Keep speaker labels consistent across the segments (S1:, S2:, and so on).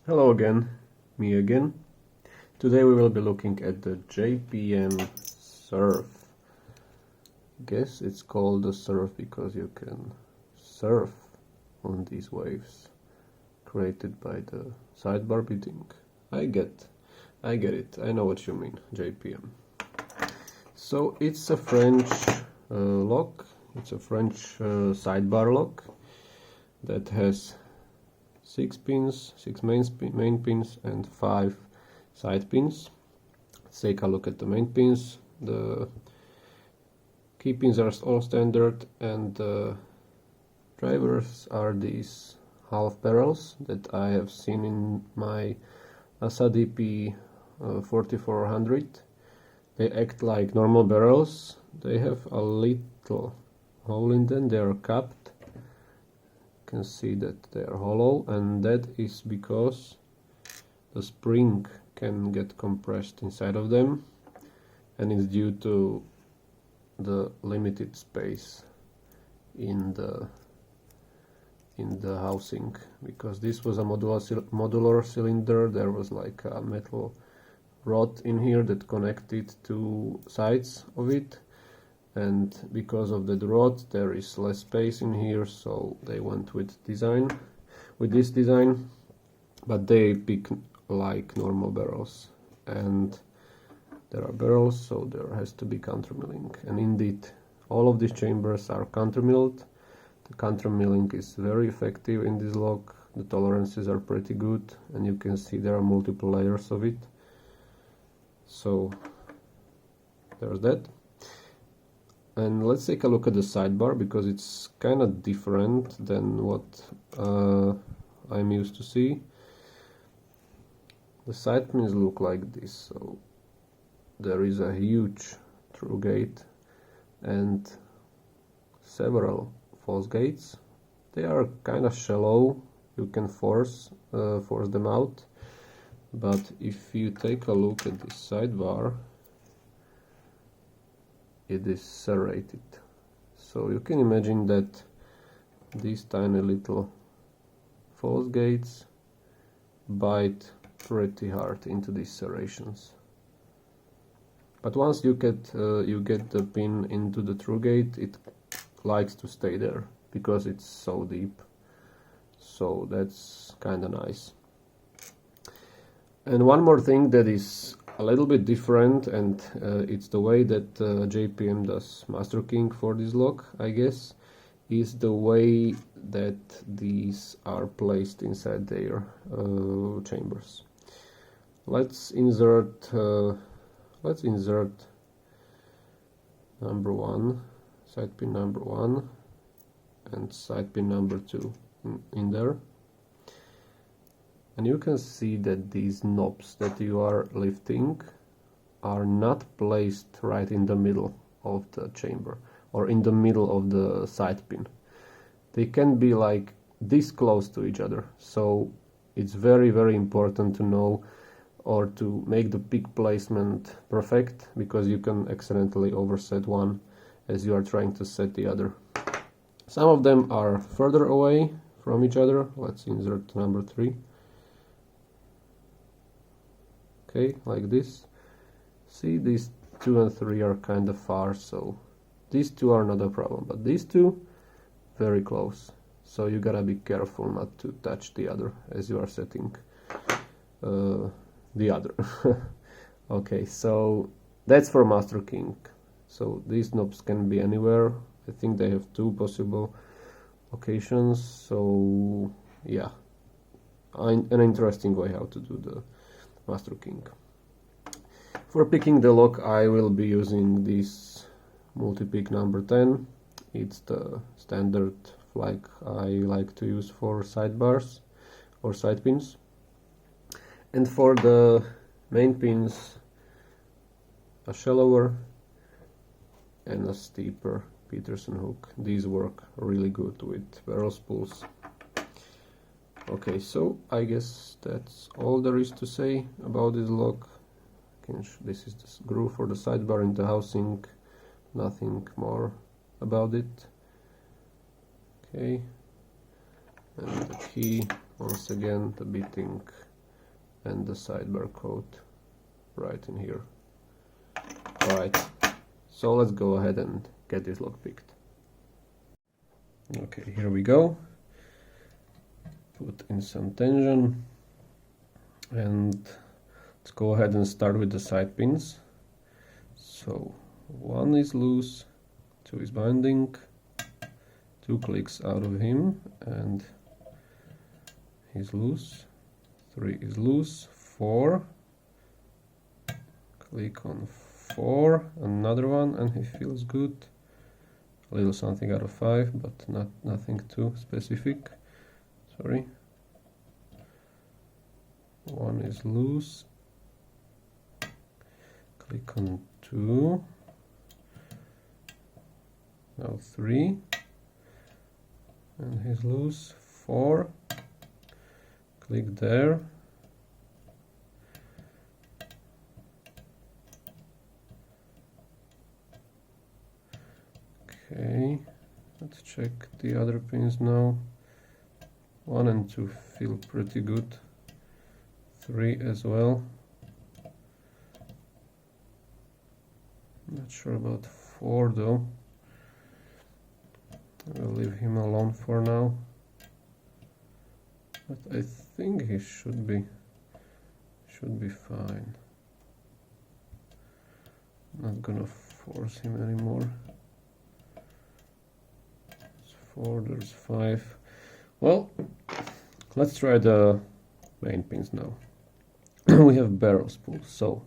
S1: Hello again, me again. Today we will be looking at the JPM Surf. Guess it's called the Surf because you can surf on these waves created by the sidebar bidding. I get it, I know what you mean, JPM. So it's a French lock, it's a French sidebar lock that has 6 main pins and 5 side pins. Let's take a look at the main pins. The key pins are all standard, and the drivers are these half barrels that I have seen in my ASA DP 4400. They act like normal barrels. They have a little hole in them, they are capped. Can see that they are hollow, and that is because the spring can get compressed inside of them, and it's due to the limited space in the housing. Because this was a modular cylinder, there was like a metal rod in here that connected two sides of it, and because of the rod there is less space in here, so they went with this design, but they pick like normal barrels, and there are barrels, so there has to be countermilling, and indeed all of these chambers are countermilled. The countermilling is very effective in this lock. The tolerances are pretty good, and you can see there are multiple layers of it. So there's that. And let's take a look at the sidebar, because it's kind of different than what I'm used to see. The side pins look like this, so there is a huge through gate and several false gates. They are kind of shallow, you can force them out, but if you take a look at this sidebar, it is serrated, so you can imagine that these tiny little false gates bite pretty hard into these serrations. But once you get the pin into the through gate, it likes to stay there because it's so deep, so that's kind of nice. And one more thing that is a little bit different, and it's the way that JPM does Master King for this lock, I guess, is the way that these are placed inside their chambers. Let's insert number 1, side pin number 1 and side pin number 2 in there. And you can see that these knobs that you are lifting are not placed right in the middle of the chamber or in the middle of the side pin. They can be like this close to each other, so it's very, very important to know or to make the pick placement perfect, because you can accidentally overset one as you are trying to set the other. Some of them are further away from each other. Let's insert number 3. Okay, like this. See, these 2 and 3 are kind of far, so these 2 are not a problem, but these 2 very close, so you gotta be careful not to touch the other as you are setting the other. Okay, so that's for Master King. So these knobs can be anywhere. I think they have 2 possible locations, so yeah, an interesting way how to do the Master King. For picking the lock, I will be using this multi-pick number 10. It's the standard flag I like to use for sidebars or side pins. And for the main pins, a shallower and a steeper Peterson hook. These work really good with barrel spools. Okay, so I guess that's all there is to say about this lock. This is the groove for the sidebar in the housing, nothing more about it. Okay, and the key, once again, the bitting and the sidebar code right in here. Alright, so let's go ahead and get this log picked. Okay, here we go. Put in some tension and let's go ahead and start with the side pins. So 1 is loose, 2 is binding, 2 clicks out of him and he's loose, 3 is loose, 4, click on 4, another one, and he feels good. A little something out of 5, but nothing too specific. Sorry. 1 is loose. Click on 2. Now 3. And he's loose. 4. Click there. Okay, let's check the other pins now. 1 and 2 feel pretty good. 3 as well. Not sure about 4 though. I'll leave him alone for now. But I think he should be fine. Not gonna force him anymore. 4, there's 5. Well, let's try the main pins now. We have barrel spool, so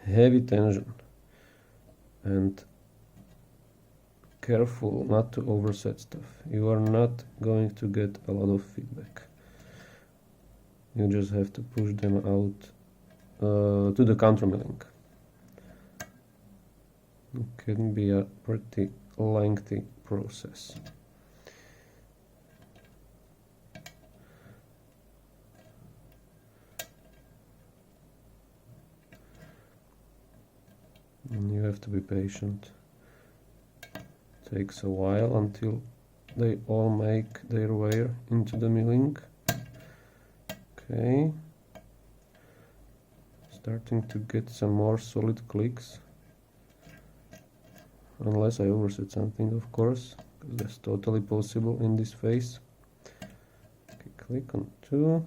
S1: heavy tension and careful not to overset stuff. You are not going to get a lot of feedback. You just have to push them out to the countermilling. It can be a pretty lengthy process. And you have to be patient. Takes a while until they all make their way into the milling. Okay. Starting to get some more solid clicks. Unless I overset something, of course, because that's totally possible in this phase. Okay, click on 2,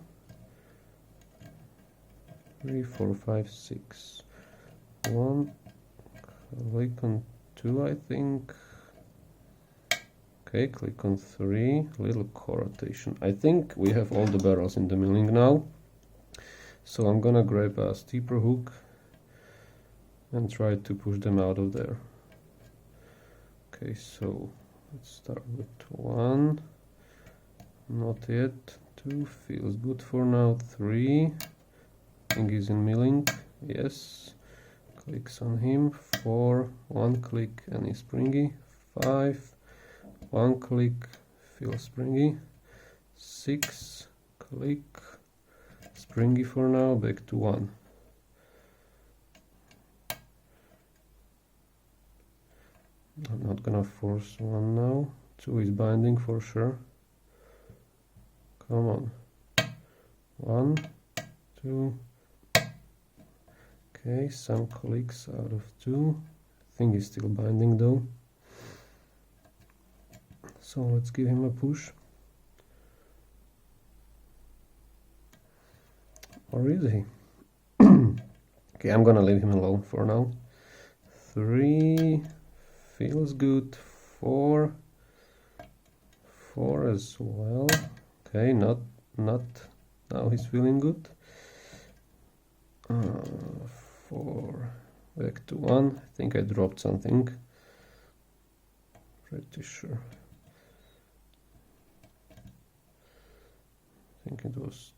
S1: 3, 4, 5, 6. 1. Click on 2, I think. Okay, click on 3, little co-rotation. I think we have all the barrels in the milling now. So I'm gonna grab a steeper hook and try to push them out of there. Okay, so let's start with 1. Not yet. 2 feels good for now. 3. I think he's in milling. Yes. Clicks on him. 4. 1 click and he's springy. 5. 1 click, feels springy. 6. Click. Springy for now. Back to 1. I'm not gonna force 1 now. 2 is binding for sure. Come on. 1, 2. Okay, some clicks out of 2. I think he's still binding though. So let's give him a push. Or is he? Okay, I'm gonna leave him alone for now. 3 feels good. 4 as well. Okay, not now he's feeling good. 4 back to 1. I think I dropped something. Pretty sure. I think it was,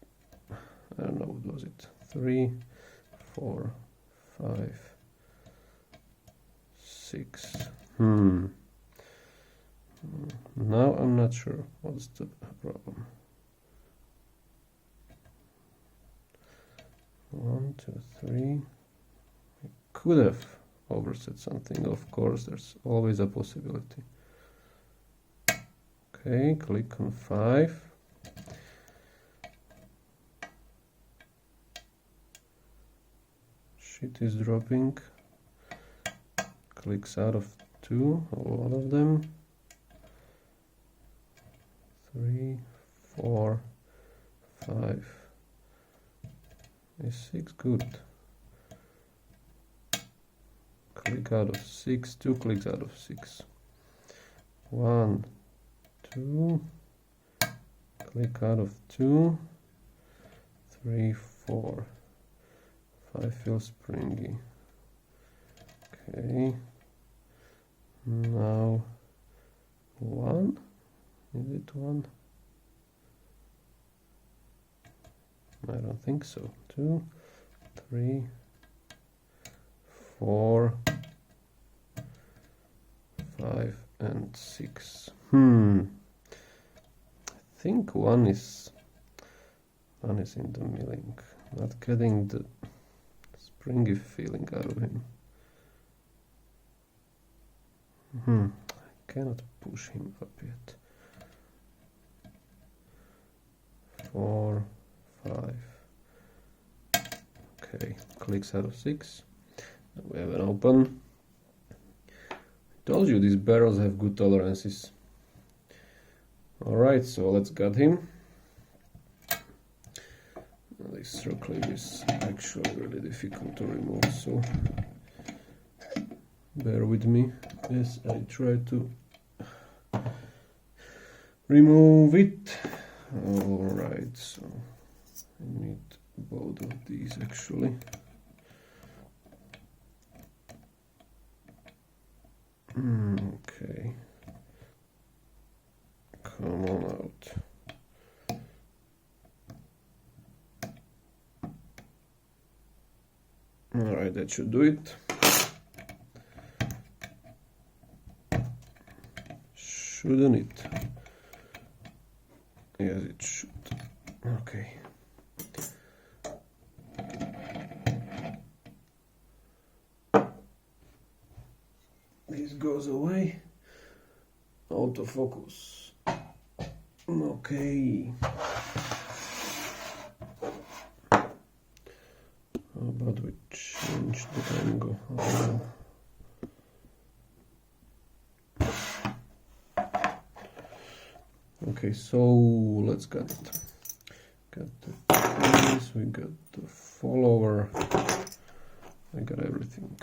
S1: I don't know, what was it? 3, 4, 5, 6. Now I'm not sure what's the problem. 1, 2, 3. I could have overset something, of course, there's always a possibility. Okay, click on 5. Shit is dropping. Clicks out of 2, a lot of them. 3, 4, 5, is 6 good. Click out of 6, 2 clicks out of 6. 1, 2, click out of 2, 3, 4, 5 feels springy. Okay, now 1, is it 1? I don't think so. 2, 3, 4, 5 and 6. I think one is in the milling. Not getting the springy feeling out of him. I cannot push him up yet. 4, 5. Okay, clicks out of 6. We have an open. Told you these barrels have good tolerances. Alright, so let's gut him. This circling is actually really difficult to remove, so bear with me as I try to remove it. Alright, so I need both of these actually. Okay, come on out. Alright, that should do it. Shouldn't it? Yes, it should. Okay. This goes away. Autofocus. Okay. How about we change the angle? Okay, so let's get it. Got the piece, we got the follower. I got everything.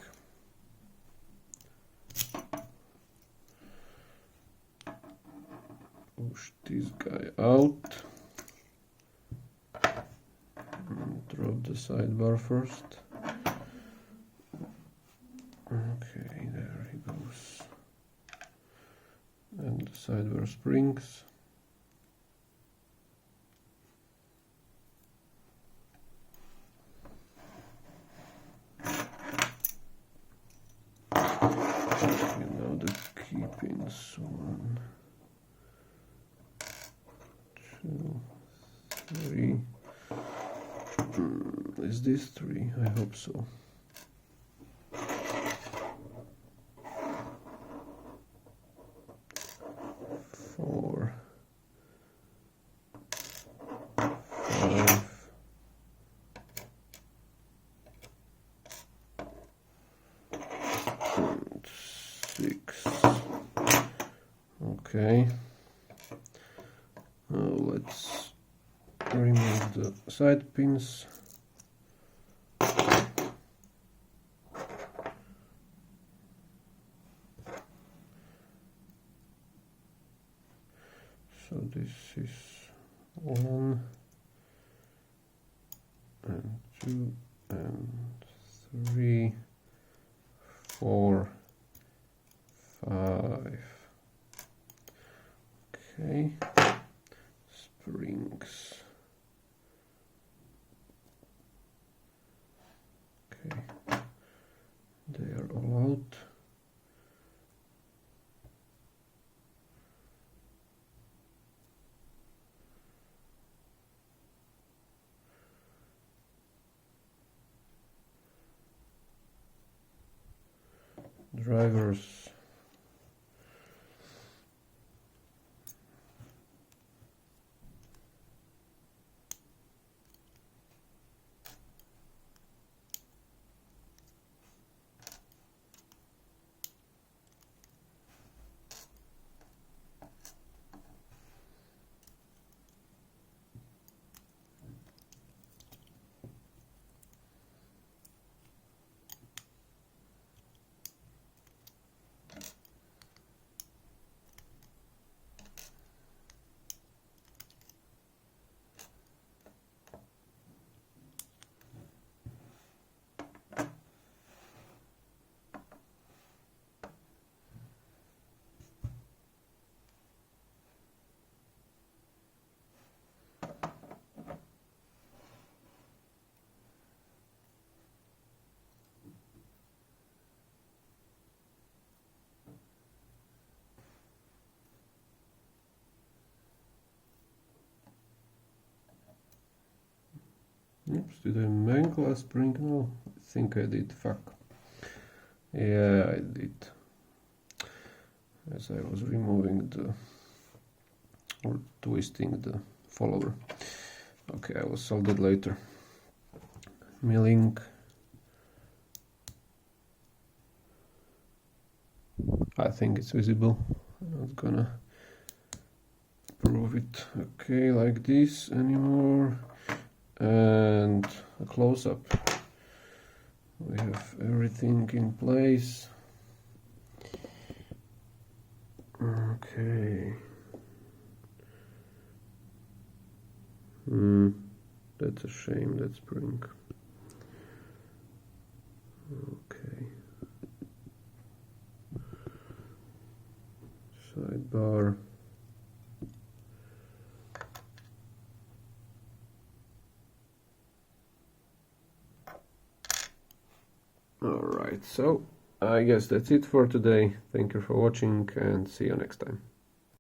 S1: Push this guy out. And drop the sidebar first. Okay, there he goes. And the sidebar springs. Okay, now the key pins. 1, 2, 3. Is this 3? I hope so. 4, 5, 6. Okay. Now let's remove the side pins. So this is 1 and 2 and 3, 4, 5. Okay, springs. Okay, they are all out. Drivers. Oops, did I make last spring? No, I think I did. Fuck. Yeah, I did. As I was removing the or twisting the follower. Okay, I will solve that later. Milling. I think it's visible. I'm not gonna prove it. Okay, like this anymore. And a close-up. We have everything in place. Okay. That's a shame, that spring. Okay. Sidebar. Alright, so I guess that's it for today. Thank you for watching and see you next time.